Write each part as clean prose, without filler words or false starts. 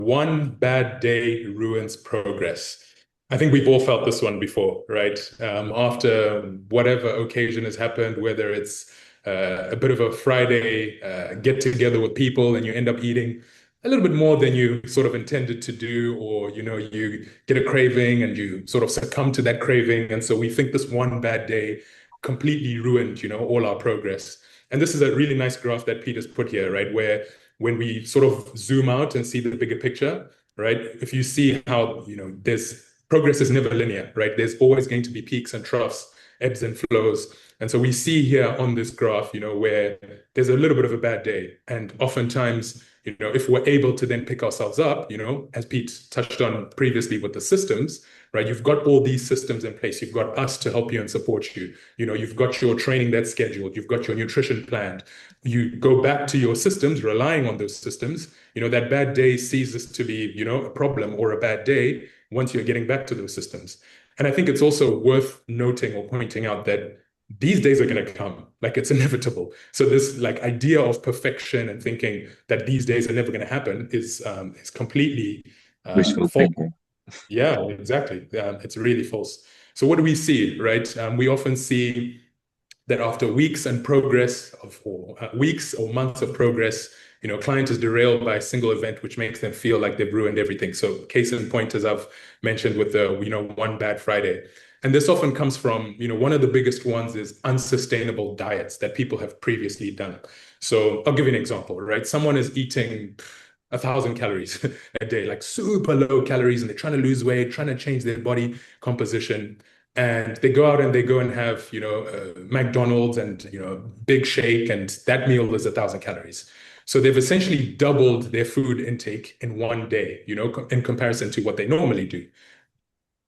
One bad day ruins progress. I think we've all felt this one before, right? After whatever occasion has happened, whether it's a bit of a Friday get together with people and you end up eating a little bit more than you sort of intended to do, or you get a craving and you sort of succumb to that craving. And so we think this one bad day completely ruined, all our progress. And this is a really nice graph that Peter's put here, right? Where when we sort of zoom out and see the bigger picture, right? If you see how, there's progress is never linear, right? There's always going to be peaks and troughs, ebbs and flows. And so we see here on this graph, where there's a little bit of a bad day. And oftentimes, if we're able to then pick ourselves up, as Pete touched on previously with the systems, right? You've got all these systems in place. You've got us to help you and support you. You've got your training that's scheduled. You've got your nutrition planned. You go back to your systems, relying on those systems. That bad day ceases to be, a problem or a bad day once you're getting back to those systems. And I think it's also worth noting or pointing out that these days are going to come, like it's inevitable. So this like idea of perfection and thinking that these days are never going to happen is completely Wishful false. thinking. Yeah, exactly. It's really false. So what do we see, right? We often see that after weeks and progress of or weeks or months of progress, client is derailed by a single event, which makes them feel like they've ruined everything. So case in point, as I've mentioned with the, one bad Friday. And this often comes from, one of the biggest ones is unsustainable diets that people have previously done. So I'll give you an example, right? Someone is eating 1,000 calories a day, like super low calories, and they're trying to lose weight, trying to change their body composition. And they go out and they go and have, McDonald's and, big shake, and that meal is 1,000 calories. So they've essentially doubled their food intake in one day, in comparison to what they normally do.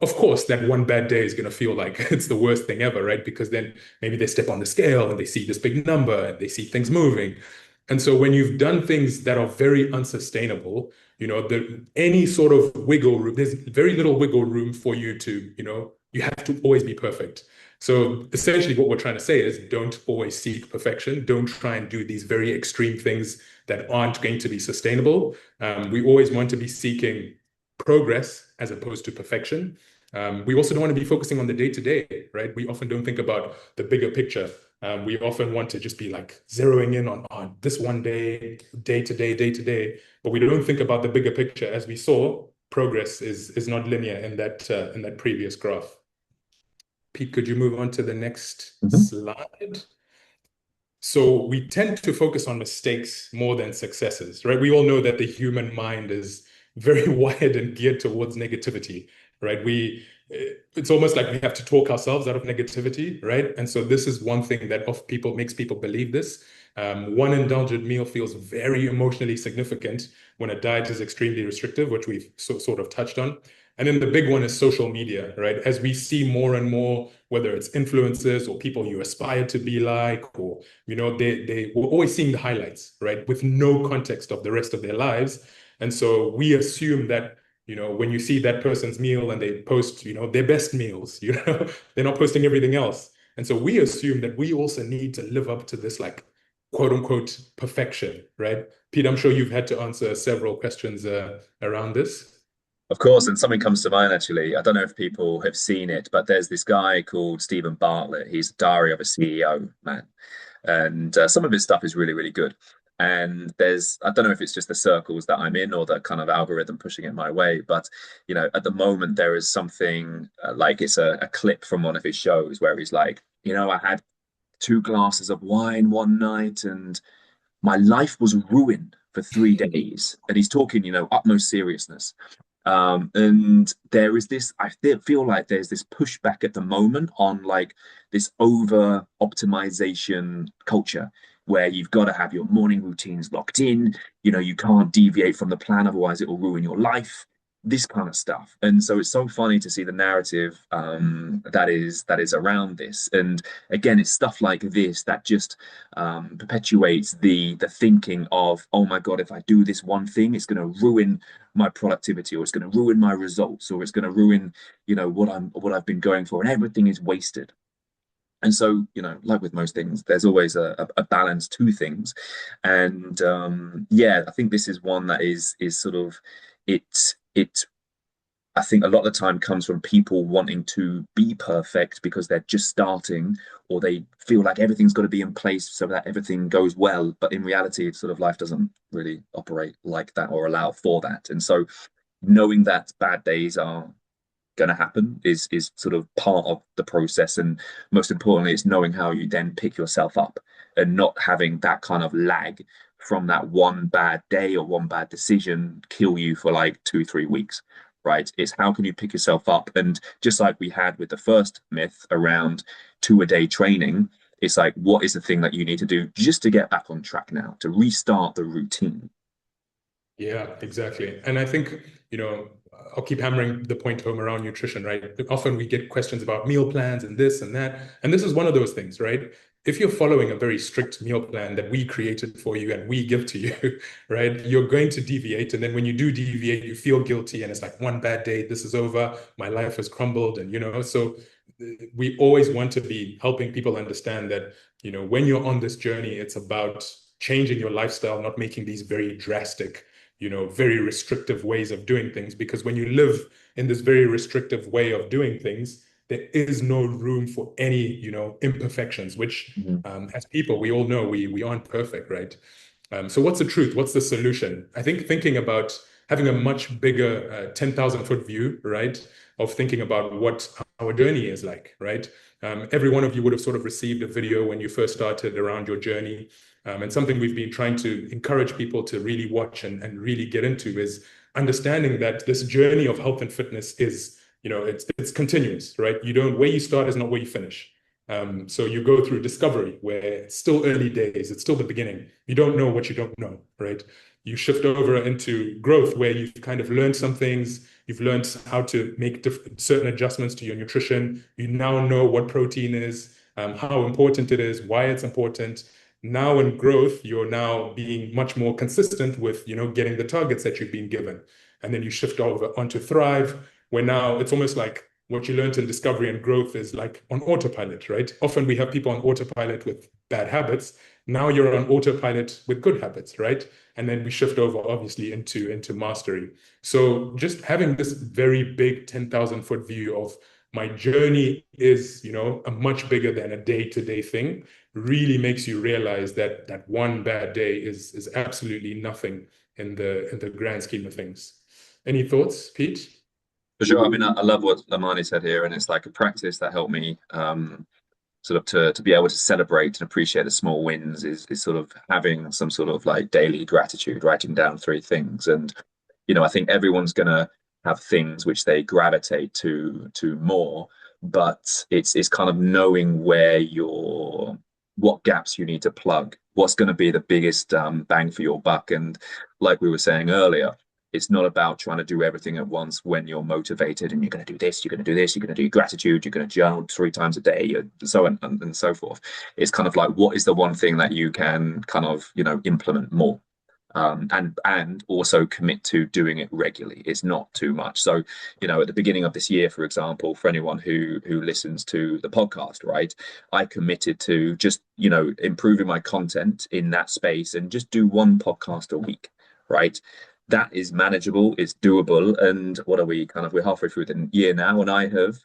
Of course, that one bad day is going to feel like it's the worst thing ever, right? Because then maybe they step on the scale and they see this big number and they see things moving. And so when you've done things that are very unsustainable, any sort of wiggle room, there's very little wiggle room for you to, you have to always be perfect. So essentially what we're trying to say is don't always seek perfection. Don't try and do these very extreme things that aren't going to be sustainable. We always want to be seeking progress as opposed to perfection. We also don't want to be focusing on the day to day, right? We often don't think about the bigger picture. We often want to just be like zeroing in on this one day, day to day, but we don't think about the bigger picture. As we saw, progress is not linear in that previous graph. Pete, could you move on to the next Mhm. slide? So we tend to focus on mistakes more than successes, right? We all know that the human mind is very wired and geared towards negativity, right? It's almost like we have to talk ourselves out of negativity, right? And so this is one thing that of people makes people believe this. One indulgent meal feels very emotionally significant when a diet is extremely restrictive, which we've sort of touched on. And then the big one is social media, right? As we see more and more, whether it's influencers or people you aspire to be like, or they were always seeing the highlights, right, with no context of the rest of their lives. And so we assume that, when you see that person's meal and they post, their best meals, they're not posting everything else. And so we assume that we also need to live up to this, like, quote unquote, perfection, right? Pete, I'm sure you've had to answer several questions around this. Of course, and something comes to mind actually. I don't know if people have seen it, but there's this guy called Stephen Bartlett. He's Diary of a CEO man, and some of his stuff is really, really good. And I don't know if it's just the circles that I'm in or the kind of algorithm pushing it my way, but at the moment there is something like it's a clip from one of his shows where he's like, I had two glasses of wine one night and my life was ruined for 3 days. And he's talking, utmost seriousness. And there is this, feel like there's this pushback at the moment on like this over optimization culture where you've got to have your morning routines locked in. You can't deviate from the plan, otherwise it will ruin your life. This kind of stuff. And so it's so funny to see the narrative that is around this. And again, it's stuff like this that just perpetuates the thinking of, oh my God, if I do this one thing, it's going to ruin my productivity, or it's going to ruin my results, or it's going to ruin, what I've been going for, and everything is wasted. And so, like with most things, there's always a balance to things. And yeah, I think this is one that is sort of it I think a lot of the time comes from people wanting to be perfect because they're just starting, or they feel like everything's got to be in place so that everything goes well. But in reality, sort of life doesn't really operate like that or allow for that. And so knowing that bad days are going to happen is sort of part of the process. And most importantly, it's knowing how you then pick yourself up and not having that kind of lag from that one bad day or one bad decision kill you for like 2 3 weeks, right? It's how can you pick yourself up? And just like we had with the first myth around 2 a day training, it's like, what is the thing that you need to do just to get back on track now, to restart the routine? Yeah, exactly. And I think, I'll keep hammering the point home around nutrition, right? Often we get questions about meal plans and this and that. And this is one of those things, right? If you're following a very strict meal plan that we created for you and we give to you, right, you're going to deviate. And then when you do deviate, you feel guilty and it's like one bad day, this is over, my life has crumbled. And, so we always want to be helping people understand that, when you're on this journey, it's about changing your lifestyle, not making these very drastic, very restrictive ways of doing things. Because when you live in this very restrictive way of doing things, there is no room for any, imperfections, which Mhm. as people, we all know we aren't perfect, right? So what's the truth? What's the solution? I think thinking about having a much bigger 10,000 foot view, right? Of thinking about what our journey is like, right? Every one of you would have sort of received a video when you first started around your journey. And something we've been trying to encourage people to really watch and really get into is understanding that this journey of health and fitness is, it's continuous, right? You don't, where you start is not where you finish. So you go through discovery where it's still early days, it's still the beginning. You don't know what you don't know, right? You shift over into growth where you've kind of learned some things, you've learned how to make certain adjustments to your nutrition. You now know what protein is, how important it is, why it's important. Now in growth, you're now being much more consistent with, getting the targets that you've been given. And then you shift over onto Thrive, where now it's almost like what you learned in discovery and growth is like on autopilot, right? Often we have people on autopilot with bad habits. Now you're on autopilot with good habits, right? And then we shift over obviously into mastery. So just having this very big 10,000 foot view of my journey is, a much bigger than a day-to-day thing really makes you realize that that one bad day is absolutely nothing in the grand scheme of things. Any thoughts, Pete? For sure. I mean, I love what Amani said here, and it's like a practice that helped me sort of to be able to celebrate and appreciate the small wins is sort of having some sort of like daily gratitude, writing down 3 things. And I think everyone's gonna have things which they gravitate to more, but it's kind of knowing where your what gaps you need to plug, what's going to be the biggest bang for your buck. And like we were saying earlier, it's not about trying to do everything at once when you're motivated and you're going to do this, you're going to do this, you're going to do gratitude, you're going to journal 3 times a day, so on and so forth. It's kind of like, what is the one thing that you can kind of, implement more? And also commit to doing it regularly. It's not too much. So, at the beginning of this year, for example, for anyone who listens to the podcast, right, I committed to just, improving my content in that space and just do one podcast a week, right? That is manageable, it's doable. And what are we kind of, we're halfway through the year now, and I have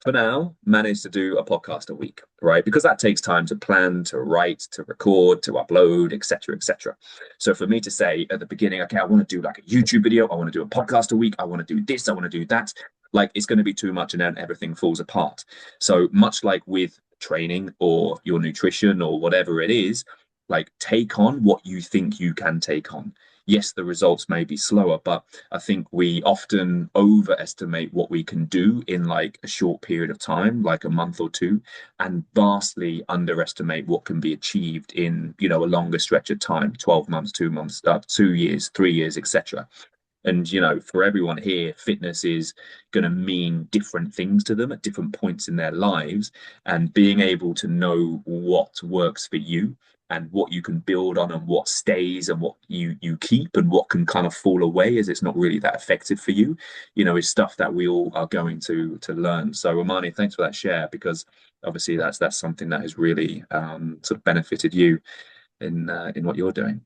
for now managed to do a podcast a week, right? Because that takes time to plan, to write, to record, to upload, etc., etc. So for me to say at the beginning, okay, I want to do like a YouTube video, I want to do a podcast a week, I want to do this, I want to do that, like it's going to be too much and then everything falls apart. So much like with training or your nutrition or whatever it is, like take on what you think you can take on. Yes, the results may be slower, but I think we often overestimate what we can do in like a short period of time, like a month or two, and vastly underestimate what can be achieved in, a longer stretch of time, 12 months, 2 months, 2 years, 3 years, etc. And, for everyone here, fitness is going to mean different things to them at different points in their lives. And being able to know what works for you and what you can build on and what stays and what you keep and what can kind of fall away as it's not really that effective for you, is stuff that we all are going to learn. So Amani, thanks for that share, because obviously that's something that has really sort of benefited you in what you're doing.